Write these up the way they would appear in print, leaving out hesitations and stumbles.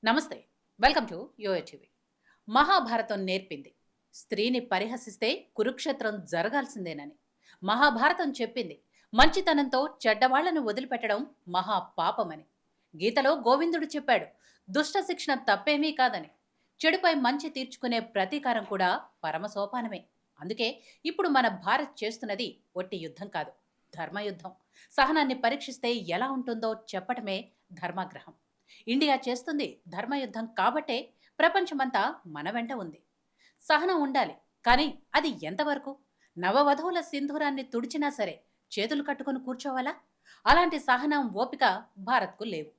నమస్తే. Welcome to YoYo TV. Mahabharatam నేర్పింది స్త్రీని పరిహసిస్తే కురుక్షేత్రం జరగాల్సిందేనని. మహాభారతం చెప్పింది మంచితనంతో చెడ్డవాళ్లను వదిలిపెట్టడం మహా పాపమని. గీతలో గోవిందుడు చెప్పాడు దుష్ట శిక్షణ తప్పేమీ కాదని. చెడుపై మంచి తీర్చుకునే ప్రతీకారం కూడా పరమసోపానమే. అందుకే ఇప్పుడు మన భారత్ చేస్తున్నది ఒట్టి యుద్ధం కాదు, ధర్మయుద్ధం. సహనాన్ని పరీక్షిస్తే ఎలా ఉంటుందో చెప్పటమే ధర్మాగ్రహం. ఇండియా చేస్తుంది ధర్మయుద్ధం కాబట్టే ప్రపంచమంతా మన వెంట ఉంది. సహనం ఉండాలి, కానీ అది ఎంతవరకు? నవవధువుల సింధూరాన్ని తుడిచినా సరే చేతులు కట్టుకొని కూర్చోవాలా? అలాంటి సహనం, ఓపిక భారత్కు లేవు.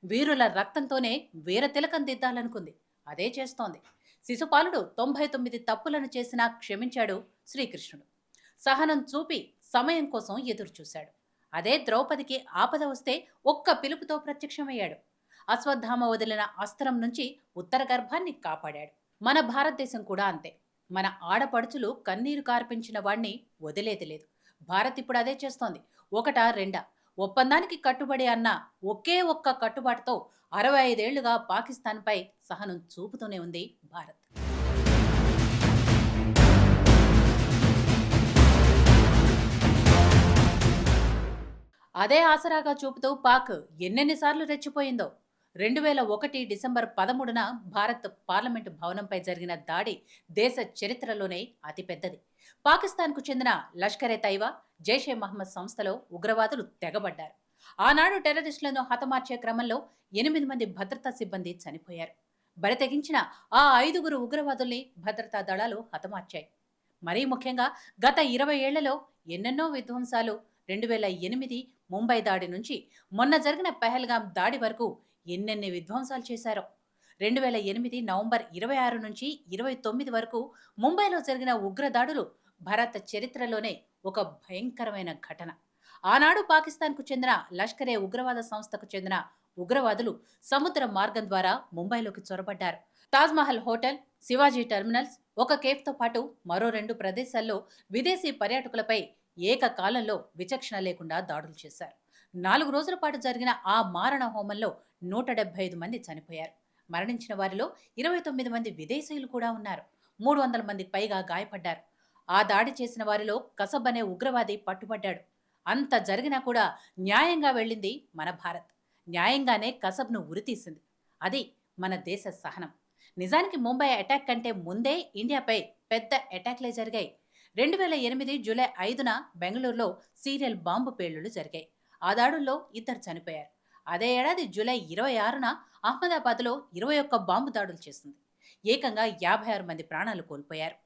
వీరుల రక్తంతోనే వీర తిలకం దిద్దాలనుకుంది, అదే చేస్తోంది. శిశుపాలుడు 99 తప్పులను చేసినా క్షమించాడు శ్రీకృష్ణుడు. సహనం చూపి సమయం కోసం ఎదురుచూశాడు. అదే ద్రౌపదికి ఆపద వస్తే ఒక్క పిలుపుతో ప్రత్యక్షమయ్యాడు. అశ్వత్థామ వదిలిన అస్త్రం నుంచి ఉత్తర గర్భాన్ని కాపాడాడు. మన భారతదేశం కూడా అంతే. మన ఆడపడుచులు కన్నీరు కార్పించిన వాణ్ణి వదిలేది లేదు. భారత్ ఇప్పుడు అదే చేస్తోంది. ఒకటా రెండా, ఒప్పందానికి కట్టుబడి అన్న ఒకే ఒక్క కట్టుబాటుతో 65 ఏళ్లుగా పాకిస్తాన్పై సహనం చూపుతూనే ఉంది భారత్. అదే ఆసరాగా చూపుతూ పాక్ ఎన్నెన్నిసార్లు రెచ్చిపోయిందో. 2001 డిసెంబర్ 13న భారత్ పార్లమెంటు భవనంపై జరిగిన దాడి దేశ చరిత్రలోనే అతిపెద్దది. పాకిస్తాన్కు చెందిన లష్కరే తైవా, జైషే మహమ్మద్ సంస్థలో ఉగ్రవాదులు తెగబడ్డారు. ఆనాడు టెర్రరిస్టులను హతమార్చే క్రమంలో 8 మంది భద్రతా సిబ్బంది చనిపోయారు. బరితెగించిన ఆ 5గురు ఉగ్రవాదుల్ని భద్రతా దళాలు హతమార్చాయి. మరీ ముఖ్యంగా గత 20 ఏళ్లలో ఎన్నెన్నో విధ్వంసాలు. 2008 ముంబై దాడి నుంచి మొన్న జరిగిన పెహల్గాం దాడి వరకు ఎన్నెన్ని విధ్వంసాలు చేశారో. 2008 నవంబర్ 26 నుంచి 29 వరకు ముంబైలో జరిగిన ఉగ్రదాడులు భారత చరిత్రలోనే ఒక భయంకరమైన ఘటన. ఆనాడు పాకిస్తాన్కు చెందిన లష్కరే ఉగ్రవాద సంస్థకు చెందిన ఉగ్రవాదులు సముద్ర మార్గం ద్వారా ముంబైలోకి చొరబడ్డారు. తాజ్మహల్ హోటల్, శివాజీ టెర్మినల్స్, ఒక కేఫ్తో పాటు మరో 2 ప్రదేశాల్లో విదేశీ పర్యాటకులపై ఏకకాలంలో విచక్షణ లేకుండా దాడులు చేశారు. 4 రోజుల పాటు జరిగిన ఆ మారణ హోమంలో 175 మంది చనిపోయారు. మరణించిన వారిలో 29 మంది విదేశీయులు కూడా ఉన్నారు. 300 మందికి పైగా గాయపడ్డారు. ఆ దాడి చేసిన వారిలో కసబ్ అనే ఉగ్రవాది పట్టుబడ్డాడు. అంత జరిగినా కూడా న్యాయంగా వెళ్ళింది మన భారత్. న్యాయంగానే కసబ్ను ఉరితీసింది. అది మన దేశ సహనం. నిజానికి ముంబై అటాక్ కంటే ముందే ఇండియాపై పెద్ద అటాక్లే జరిగాయి. 2008 జూలై 5న బెంగళూరులో సీరియల్ బాంబు పేలుళ్లు జరిగాయి. ఆ దాడుల్లో 2 చనిపోయారు. అదే ఏడాది జూలై 26న అహ్మదాబాద్లో 21 బాంబు దాడులు చేసింది. ఏకంగా 56 మంది ప్రాణాలు కోల్పోయారు.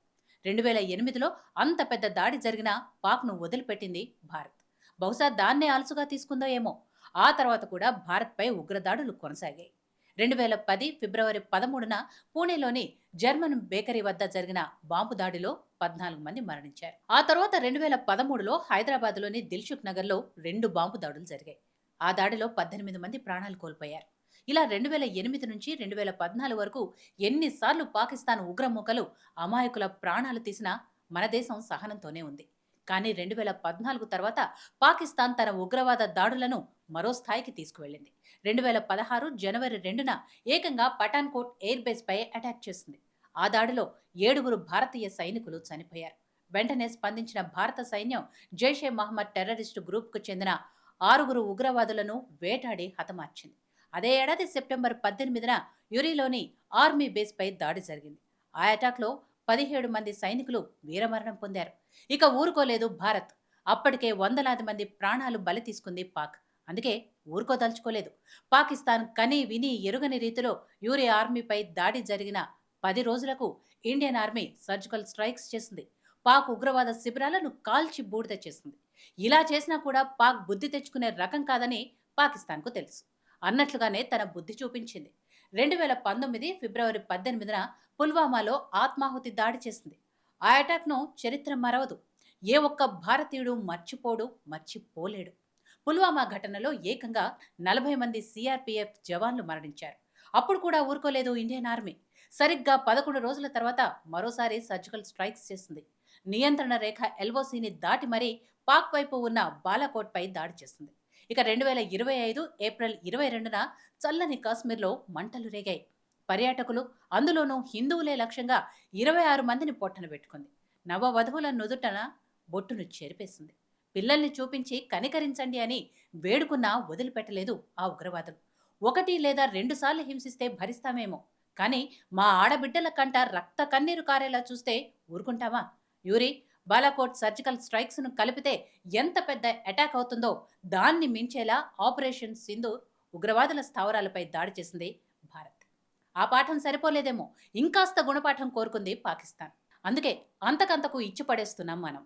2008లో అంత పెద్ద దాడి జరిగినా పాక్ను వదిలిపెట్టింది భారత్. బహుశా దాన్నే అలసుగా తీసుకుందో ఏమో. ఆ తర్వాత కూడా భారత్పై ఉగ్రదాడులు కొనసాగాయి. 2010 ఫిబ్రవరి 13న పూణేలోని జర్మన్ బేకరీ వద్ద జరిగిన బాంబు దాడిలో 14 మంది మరణించారు. ఆ తర్వాత 2013లో హైదరాబాద్లోని దిల్సుఖ్ నగర్లో 2 బాంబు దాడులు జరిగాయి. ఆ దాడిలో 18 మంది ప్రాణాలు కోల్పోయారు. ఇలా 2008 నుంచి 2014 వరకు ఎన్నిసార్లు పాకిస్తాన్ ఉగ్రమూకలు అమాయకుల ప్రాణాలు తీసినా మన దేశం సహనంతోనే ఉంది. కానీ 2014 తర్వాత పాకిస్తాన్ తన ఉగ్రవాద దాడులను మరో స్థాయికి తీసుకువెళ్ళింది. 2016 జనవరి 2న ఏకంగా పఠాన్కోట్ ఎయిర్ బేస్ పై అటాక్ చేసింది. ఆ దాడిలో 7గురు భారతీయ సైనికులు చనిపోయారు. వెంటనే స్పందించిన భారత సైన్యం జైషే మహమ్మద్ టెర్రరిస్టు గ్రూప్కు చెందిన 6గురు ఉగ్రవాదులను వేటాడి హతమార్చింది. అదే ఏడాది సెప్టెంబర్ 18న యురిలోని ఆర్మీ బేస్ పై దాడి జరిగింది. ఆ అటాక్లో 17 మంది సైనికులు వీరమరణం పొందారు. ఇక ఊరుకోలేదు భారత్. అప్పటికే వందలాది మంది ప్రాణాలు బలి తీసుకుంది పాక్. అందుకే ఊరుకోదలుచుకోలేదు. పాకిస్తాన్ కని విని ఎరుగని రీతిలో యూరి ఆర్మీపై దాడి జరిగిన 10 రోజులకు ఇండియన్ ఆర్మీ సర్జికల్ స్ట్రైక్స్ చేసింది. పాక్ ఉగ్రవాద శిబిరాలను కాల్చి బూడిద చేసింది. ఇలా చేసినా కూడా పాక్ బుద్ధి తెచ్చుకునే రకం కాదని పాకిస్తాన్కు తెలుసు. అన్నట్లుగానే తన బుద్ధి చూపించింది. 2019 ఫిబ్రవరి 18న పుల్వామాలో ఆత్మాహుతి దాడి చేసింది. ఆ అటాక్ను చరిత్ర మరవదు. ఏ ఒక్క భారతీయుడు మర్చిపోడు, మర్చిపోలేడు. పుల్వామా ఘటనలో ఏకంగా 40 మంది సిఆర్పీఎఫ్ జవాన్లు మరణించారు. అప్పుడు కూడా ఊరుకోలేదు ఇండియన్ ఆర్మీ. సరిగ్గా 11 రోజుల తర్వాత మరోసారి సర్జికల్ స్ట్రైక్స్ చేసింది. నియంత్రణ రేఖ ఎల్ఓసిని దాటి మరీ పాక్ వైపు ఉన్న బాలాకోట్పై దాడి చేసింది. ఇక 2025 ఏప్రిల్ 22న చల్లని కాశ్మీర్లో మంటలు రేగాయి. పర్యాటకులు, అందులోనూ హిందువులే లక్ష్యంగా 26 మందిని పొట్టన పెట్టుకుంది. నవ వధువుల నుదుటన బొట్టును చెరిపేసింది. పిల్లల్ని చూపించి కనికరించండి అని వేడుకున్నా వదిలిపెట్టలేదు ఆ ఉగ్రవాదులు. ఒకటి లేదా 2 సార్లు హింసిస్తే భరిస్తామేమో, కానీ మా ఆడబిడ్డల కంట రక్త కన్నీరు కారేలా చూస్తే ఊరుకుంటామా? యూరి, బాలాకోట్ సర్జికల్ స్ట్రైక్స్ ను కలిపితే ఎంత పెద్ద అటాక్ అవుతుందో దాన్ని మించేలా ఆపరేషన్ సింధూర్ ఉగ్రవాదుల స్థావరాలపై దాడి చేసింది భారత్. ఆ పాఠం సరిపోలేదేమో, ఇంకాస్త గుణపాఠం కోరుకుంది పాకిస్తాన్. అందుకే అంతకంతకు ఇచ్చి పడేస్తున్నాం మనం.